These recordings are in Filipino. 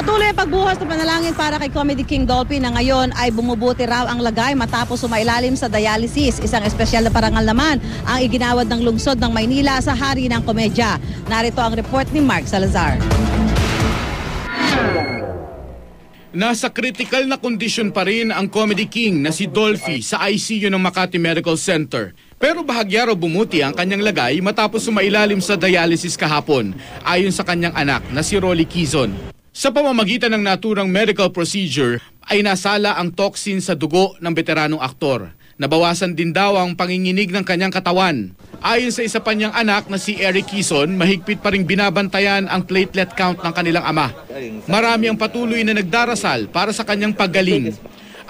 Patuloy ang pagbuhos ng panalangin para kay Comedy King Dolphy na ngayon ay bumubuti raw ang lagay matapos sumailalim sa dialysis. Isang espesyal na parangal naman ang iginawad ng lungsod ng Maynila sa Hari ng Komedya. Narito ang report ni Mark Salazar. Nasa critical na kondisyon pa rin ang Comedy King na si Dolphy sa ICU ng Makati Medical Center. Pero bahagya raw bumuti ang kanyang lagay matapos sumailalim sa dialysis kahapon, ayon sa kanyang anak na si Rolly Quizon. Sa pamamagitan ng naturang medical procedure ay nasala ang toxin sa dugo ng veteranong aktor. Nabawasan din daw ang panginginig ng kanyang katawan. Ayon sa isa pa niyang anak na si Eric Quizon, mahigpit pa ring binabantayan ang platelet count ng kanilang ama. Marami ang patuloy na nagdarasal para sa kanyang paggaling.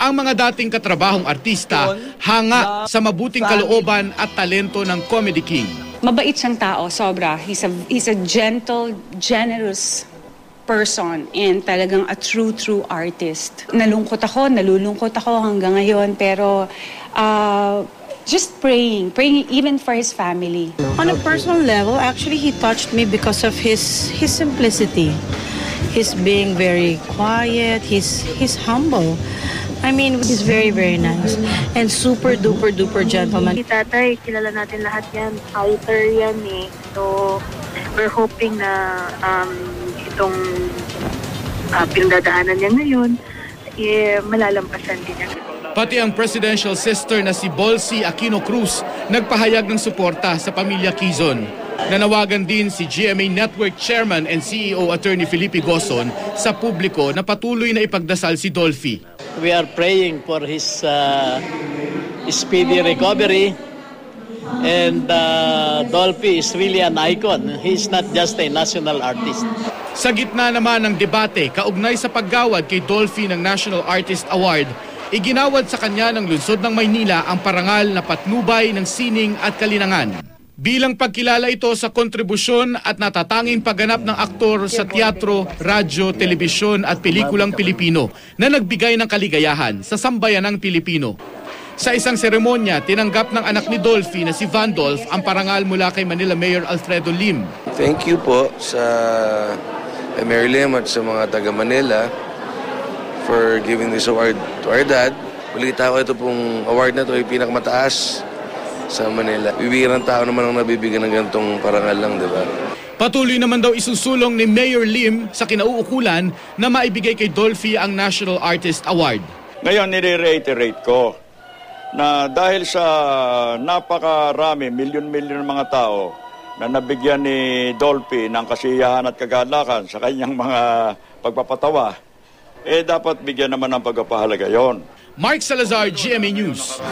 Ang mga dating katrabahong artista hanga sa mabuting kalooban at talento ng Comedy King. Mabait siyang tao, sobra. He's a gentle, generous person and talagang a true artist. Nalulungkot ako hanggang ngayon, pero just praying even for his family. On a personal level, actually he touched me because of his simplicity. He's being very quiet, he's humble. I mean, he's very nice and super duper gentleman. Si Tatay, kilala natin lahat yan. Fighter yan eh. So, we're hoping na itong pinagdadaanan niya ngayon, malalampasan din niya. Pati ang presidential sister na si Bolsie Aquino Cruz nagpahayag ng suporta sa pamilya Quizon. Nanawagan din si GMA Network Chairman and CEO Attorney Felipe Gozon sa publiko na patuloy na ipagdasal si Dolphy. We are praying for his speedy recovery. And Dolphy is really an icon. He's not just a national artist. Sa gitna naman ng debate kaugnay sa paggawad kay Dolphy ng National Artist Award, iginawad sa kanya ng lungsod ng Maynila ang parangal na patnubay ng sining at kalinangan. Bilang pagkilala ito sa kontribusyon at natatanging pagganap ng aktor sa teatro, radyo, telebisyon at pelikulang Pilipino na nagbigay ng kaligayahan sa sambayanang Pilipino. Sa isang seremonya, tinanggap ng anak ni Dolphy na si Vandolph ang parangal mula kay Manila Mayor Alfredo Lim. Thank you po sa Mayor Lim at sa mga taga Manila for giving this award to our dad. Balita ko ito pong award na ito ay pinakamataas sa Manila. Bibigyan ng tao naman ang nabibigyan ng ganitong parangal lang, di ba? Patuloy naman daw isusulong ni Mayor Lim sa kinauukulan na maibigay kay Dolphy ang National Artist Award. Ngayon, nire-reiterate ko na dahil sa napakarami, milyon-milyon mga tao na nabigyan ni Dolphy ng kasiyahan at kagalakan sa kanyang mga pagpapatawa, dapat bigyan naman ng pagpapahalaga yon. Mark Salazar, GMA News.